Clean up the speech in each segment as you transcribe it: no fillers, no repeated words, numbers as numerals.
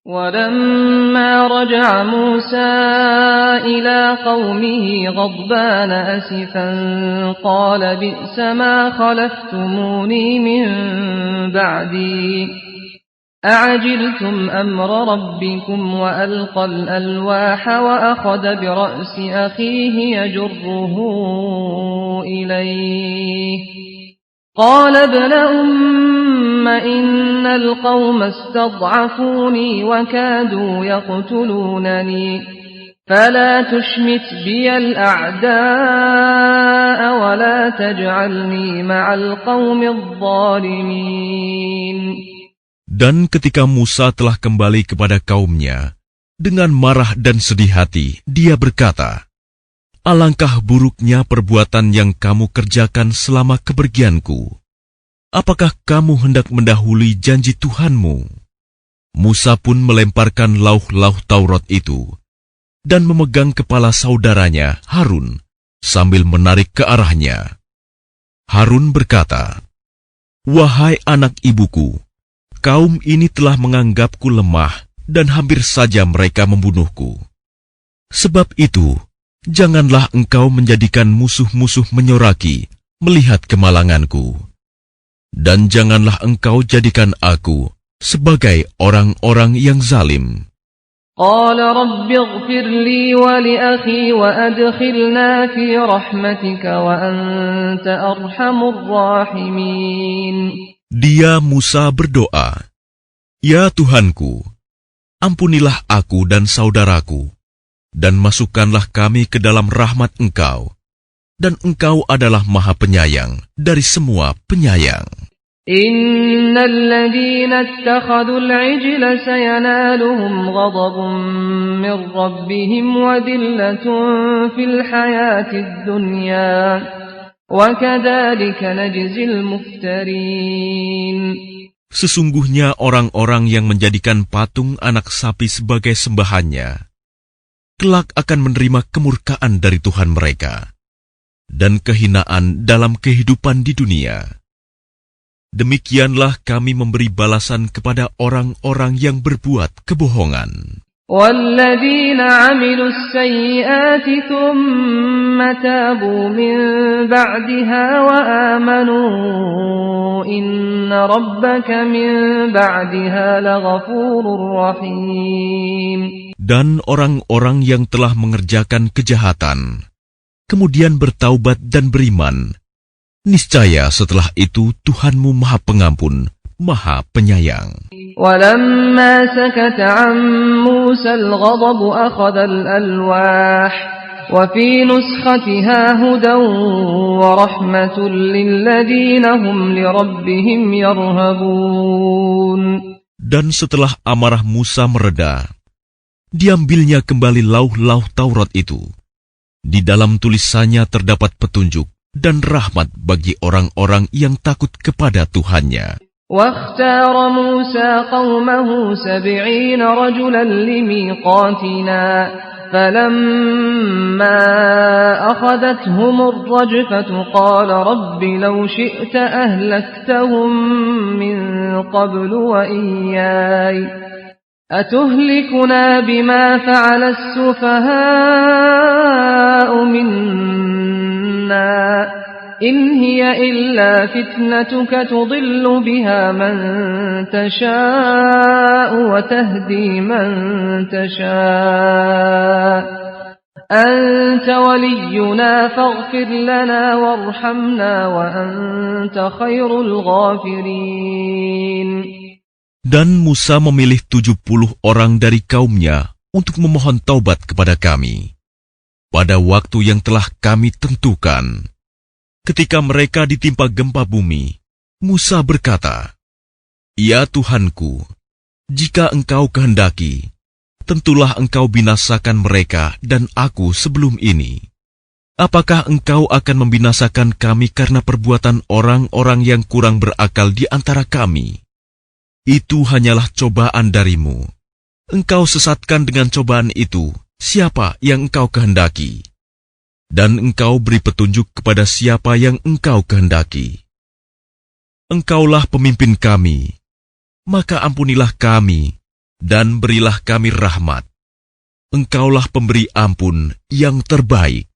ولما رجع موسى إلى قومه غضبان أسفا قال بئس ما خلفتموني من بعدي أعجلتم أمر ربكم وألقى الألواح وأخذ برأس أخيه يجره إليه قال ابن أم إن القوم استضعفوني وكادوا يقتلونني فلا تشمت بي الأعداء ولا تجعلني مع القوم الظالمين. Dan ketika Musa telah kembali kepada kaumnya, dengan marah dan sedih hati, dia berkata, "Alangkah buruknya perbuatan yang kamu kerjakan selama kepergianku. Apakah kamu hendak mendahului janji Tuhanmu?" Musa pun melemparkan lauh-lauh Taurat itu, dan memegang kepala saudaranya, Harun, sambil menarik ke arahnya. Harun berkata, "Wahai anak ibuku, kaum ini telah menganggapku lemah dan hampir saja mereka membunuhku. Sebab itu, janganlah engkau menjadikan musuh-musuh menyoraki melihat kemalanganku. Dan janganlah engkau jadikan aku sebagai orang-orang yang zalim." قال رب اغفر لي ولأخي وأدخلنا في رحمتك وأنت أرحم الراحمين. Dia Musa berdoa, "Ya Tuhanku, ampunilah aku dan saudaraku, dan masukkanlah kami ke dalam rahmat Engkau, dan Engkau adalah Maha Penyayang dari semua penyayang." إن الذين اتخذوا العجل سينالهم غضب من ربهم وذلة في الحياة الدنيا وكذلك نجزي المفترين. Sesungguhnya orang-orang yang menjadikan patung anak sapi sebagai sembahannya, kelak akan menerima kemurkaan dari Tuhan mereka, dan kehinaan dalam kehidupan di dunia. Demikianlah kami memberi balasan kepada orang-orang yang berbuat kebohongan. وَالَّذِينَ عَمِلُوا السَّيِّئَاتِ ثُمَّ تَابُوا مِن بَعْدِهَا وَآمَنُوا إِنَّ رَبَّكَ مِن بَعْدِهَا لَغَفُورٌ رَّحِيمٌ. Dan orang-orang yang telah mengerjakan kejahatan, kemudian bertaubat dan beriman, niscaya setelah itu Tuhanmu Maha Pengampun, Maha Penyayang. وَلَمَّا سَكَتَ عَن مُّوسَى الْغَضَبُ أَخَذَ الْأَلْوَاحَ وَفِي نُسْخَتِهَا هُدًى وَرَحْمَةٌ لِّلَّذِينَ هُمْ لِرَبِّهِمْ يَرْهَبُونَ. Dan setelah amarah Musa mereda, diambilnya kembali lauh-lauh Taurat itu. Di dalam tulisannya terdapat petunjuk dan rahmat bagi orang-orang yang takut kepada Tuhannya. واختار موسى قومه 70 رجلا لميقاتنا فلما أخذتهم الرجفة قال رب لو شئت أهلكتهم من قبل وإياي أتهلكنا بما فعل السفهاء منا إن هي إلا فتنتك تضل بها من تشاء وتهدي من تشاء أنت ولينا فاغفر لنا وارحمنا وأنت خير الغافرين. Dan Musa memilih 70 orang dari kaumnya untuk memohon taubat kepada kami pada waktu yang telah kami tentukan. Ketika mereka ditimpa gempa bumi, Musa berkata, "Ya Tuhanku, jika Engkau kehendaki, tentulah Engkau binasakan mereka dan aku sebelum ini. Apakah Engkau akan membinasakan kami karena perbuatan orang-orang yang kurang berakal di antara kami? Itu hanyalah cobaan darimu. Engkau sesatkan dengan cobaan itu siapa yang Engkau kehendaki. Dan Engkau beri petunjuk kepada siapa yang Engkau kehendaki. Engkaulah pemimpin kami, maka ampunilah kami Dan berilah kami rahmat. Engkaulah pemberi ampun yang terbaik.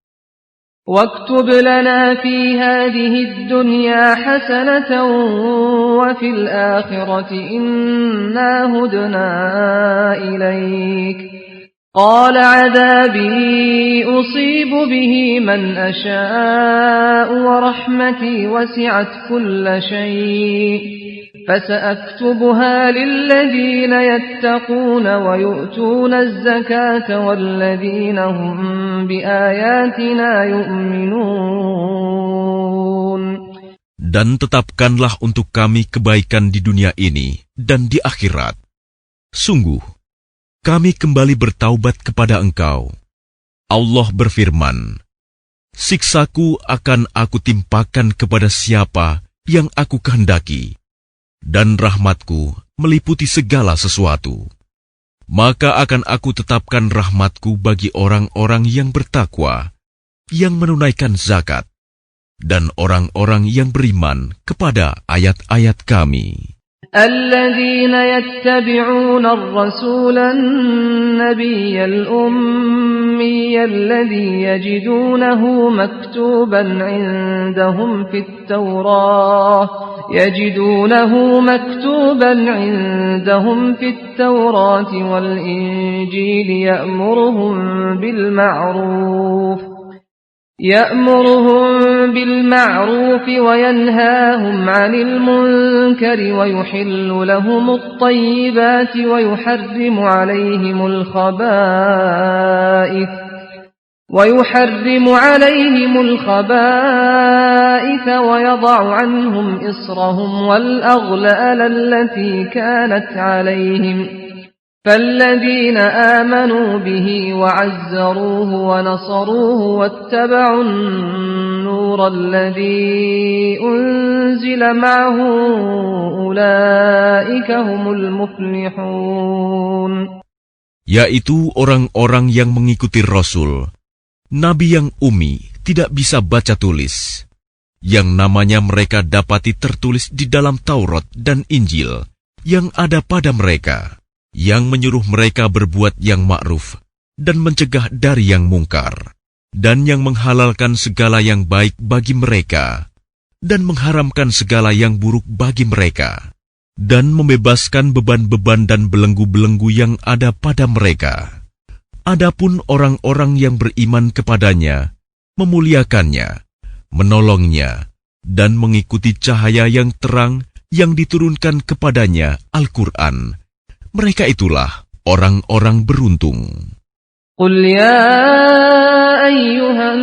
واكتب لنا في هذه الدنيا حسنة وفي الآخرة إنا هدنا إليك قال عذابي أصيب به من أشاء ورحمتي وسعت كل شيء فسأكتبها للذين يتقون ويؤتون الزكاة والذين هم بآياتنا يؤمنون. Dan tetapkanlah untuk kami kebaikan di dunia ini dan di akhirat. Sungguh, kami kembali bertaubat kepada Engkau. Allah berfirman, siksaku akan aku timpakan kepada siapa yang aku kehendaki, dan rahmatku meliputi segala sesuatu. Maka akan aku tetapkan rahmatku bagi orang-orang yang bertakwa, yang menunaikan zakat, dan orang-orang yang beriman kepada ayat-ayat kami. الذين يتبعون الرسول النبي الأمي الذي يجدونه مكتوبا عندهم في التوراة والإنجيل يأمرهم بالمعروف وينهاهم عن المنكر ويحل لهم الطيبات ويحرم عليهم الخبائث ويضع عنهم إصرهم والأغلال التي كانت عليهم فالذين آمنوا به وعزروه ونصروه واتبعوا النور الذي أنزل معه أولئك هم المفلحون. Yaitu orang-orang yang mengikuti Rasul, Nabi yang ummi, tidak bisa baca tulis, yang namanya mereka dapati tertulis di dalam Taurat dan Injil yang ada pada mereka, yang menyuruh mereka berbuat yang ma'ruf dan mencegah dari yang mungkar, dan yang menghalalkan segala yang baik bagi mereka, dan mengharamkan segala yang buruk bagi mereka, dan membebaskan beban-beban dan belenggu-belenggu yang ada pada mereka. Adapun orang-orang yang beriman kepadanya, memuliakannya, menolongnya, dan mengikuti cahaya yang terang yang diturunkan kepadanya, Al-Quran, mereka itulah orang-orang beruntung. Qul ya ayyuhan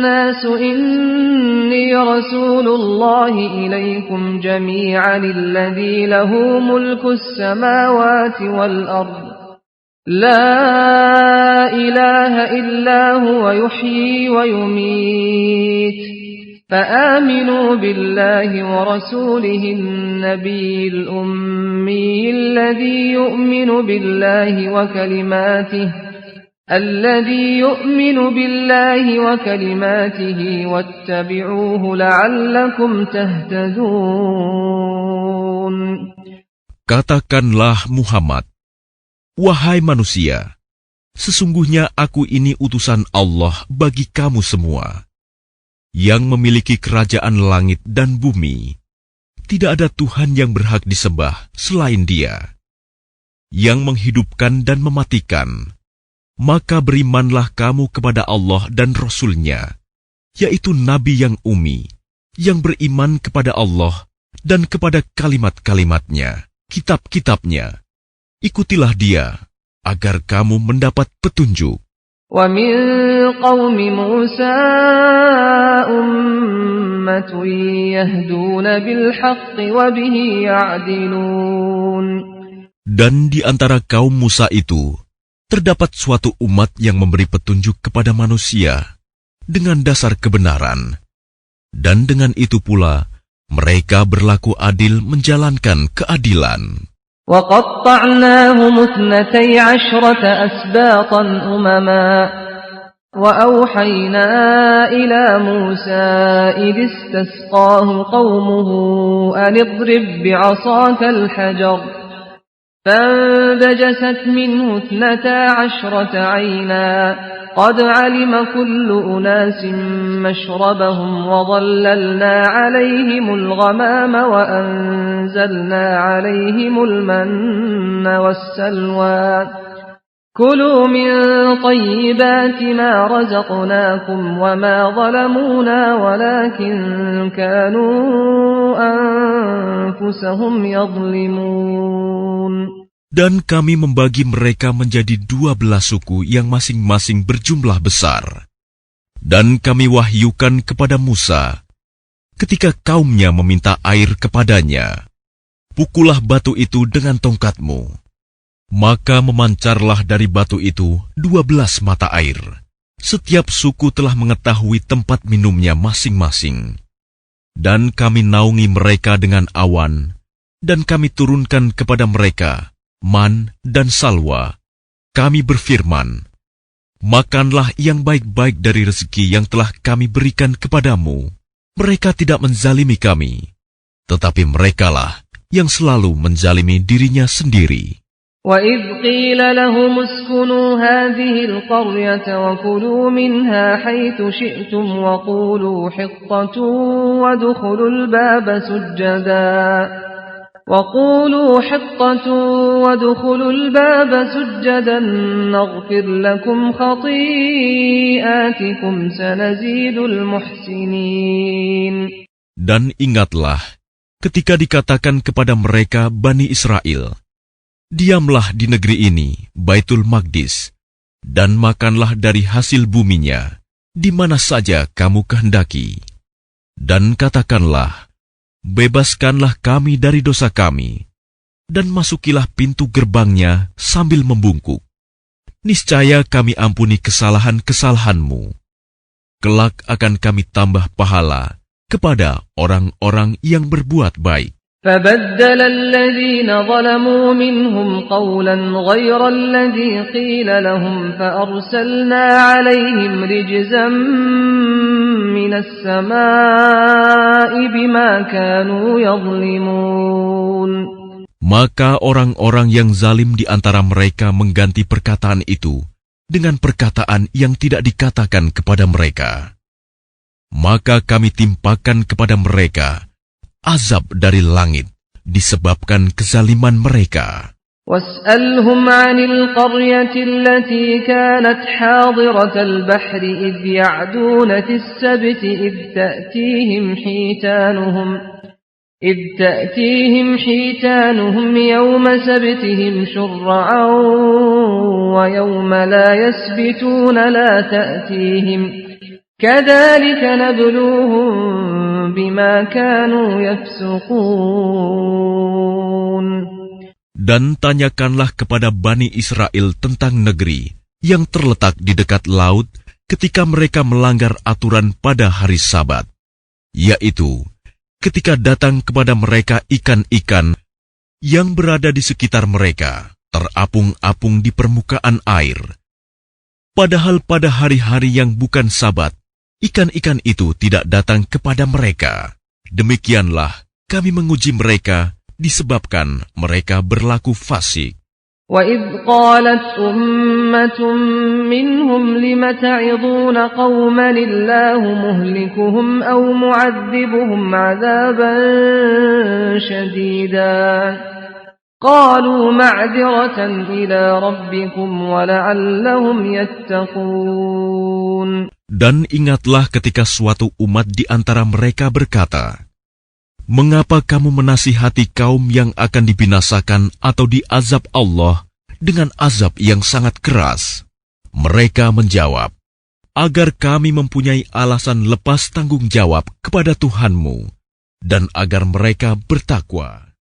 nasu inni rasulullahi ilaikum jami'an alladhi lahu mulkus samawati wal ard. La ilaha illa huwa yuhyi wa yumit. فآمنوا بالله ورسوله النبي الأمي الذي يؤمن بالله وكلماته واتبعوه لعلكم تهتدون. Katakanlah Muhammad, wahai manusia, sesungguhnya aku ini utusan Allah bagi kamu semua, yang memiliki kerajaan langit dan bumi. Tidak ada Tuhan yang berhak disembah selain Dia, yang menghidupkan dan mematikan. Maka berimanlah kamu kepada Allah dan Rasul-Nya, yaitu Nabi yang ummi, yang beriman kepada Allah dan kepada kalimat-kalimat-Nya, kitab-kitabnya. Ikutilah Dia, agar kamu mendapat petunjuk. وَمِنْ قَوْمِ مُوسَى أُمَّةٌ يَهْدُونَ بِالْحَقِّ وَبِهِ يَعْدِلُونَ. Dan di antara kaum Musa itu, terdapat suatu umat yang memberi petunjuk kepada manusia dengan dasar kebenaran. Dan dengan itu pula, mereka berlaku adil menjalankan keadilan. وَقَطَّعْنَاهُمُ 12 أَسْبَاطًا أُمَمًا وَأَوْحَيْنَا إِلَى مُوسَى إِذِ اسْتَسْقَاهُ قَوْمُهُ أَنِ اضْرِب بِّعَصَاكَ الْحَجَرَ فانبجست منه 12 عينا قد علم كل أناس مشربهم وظللنا عليهم الغمام وأنزلنا عليهم المن والسلوى كلوا من طيبات ما رزقناكم وما ظلمونا ولكن كانوا أنفسهم يظلمون. Dan kami membagi mereka menjadi 12 suku yang masing-masing berjumlah besar. Dan kami wahyukan kepada Musa, ketika kaumnya meminta air kepadanya, pukullah batu itu dengan tongkatmu. Maka memancarlah dari batu itu 12 mata air. Setiap suku telah mengetahui tempat minumnya masing-masing. Dan kami naungi mereka dengan awan, dan kami turunkan kepada mereka man dan salwa. Kami berfirman, makanlah yang baik-baik dari rezeki yang telah kami berikan kepadamu. Mereka tidak menzalimi kami, tetapi merekalah yang selalu menzalimi dirinya sendiri. وَإِذْ قِيلَ لَهُمُ اسْكُنُوا هَٰذِهِ الْقَرْيَةَ وَكُلُوا مِنْهَا حَيْثُ شِئْتُمْ وَقُولُوا حِطَّةٌ وَادْخُلُوا الْبَابَ سُجَّدًا نَغْفِرْ لَكُمْ خَطِيئَاتِكُمْ سَنَزِيدُ الْمُحْسِنِينَ. Dan ingatlah ketika dikatakan kepada mereka Bani Israel, diamlah di negeri ini, Baitul Maqdis, dan makanlah dari hasil buminya, di mana saja kamu kehendaki. Dan katakanlah, bebaskanlah kami dari dosa kami, dan masukilah pintu gerbangnya sambil membungkuk. Niscaya kami ampuni kesalahan-kesalahanmu. Kelak akan kami tambah pahala kepada orang-orang yang berbuat baik. فَبَدَّلَ الَّذِينَ ظَلَمُوا مِنْهُمْ قَوْلًا غَيْرَ الَّذِي قِيلَ لَهُمْ فَأَرْسَلْنَا عَلَيْهِمْ رِجْزًا مِنَ السَّمَاءِ بِمَا كَانُوا يَظْلِمُونَ. Maka orang-orang yang zalim di antara mereka mengganti perkataan itu dengan perkataan yang tidak dikatakan kepada mereka. Maka kami timpakan kepada mereka azab dari langit disebabkan kezaliman mereka. وَاسْأَلْهُمْ عَنِ الْقَرْيَةِ الَّتِي كَانَتْ حَاضِرَةَ الْبَحْرِ إِذْ يَعْدُونَ فِي السَّبْتِ إِذْ تَأْتِيهِمْ حِيتَانُهُمْ يَوْمَ سَبْتِهِمْ شُرَّعًا وَيَوْمَ لَا يَسْبِتُونَ لَا تَأْتِيهِمْ كَذَلِكَ نَبْلُوهُمْ بِمَا كَانُوا يَفْسُقُونَ. Dan tanyakanlah kepada Bani Israel tentang negeri yang terletak di dekat laut ketika mereka melanggar aturan pada hari Sabat, yaitu ketika datang kepada mereka ikan-ikan yang berada di sekitar mereka, terapung-apung di permukaan air. Padahal pada hari-hari yang bukan Sabat, ikan-ikan itu tidak datang kepada mereka. Demikianlah kami menguji mereka disebabkan mereka berlaku fasik. وَإِذْ قَالَتْ أُمَّةٌ مِّنْهُمْ لِمَ تَعِظُونَ قَوْمًا اللَّهُ مُهْلِكُهُمْ أَوْ مُعَذِّبُهُمْ عَذَابًا شَدِيدًا قَالُوا مَعْذِرَةً إِلَى رَبِّكُمْ وَلَعَلَّهُمْ يَتَّقُونَ. Dan ingatlah ketika suatu umat di antara mereka berkata, mengapa kamu menasihati kaum yang akan dibinasakan atau diazab Allah dengan azab yang sangat keras? Mereka menjawab, agar kami mempunyai alasan lepas tanggung jawab kepada Tuhanmu, dan agar mereka bertakwa.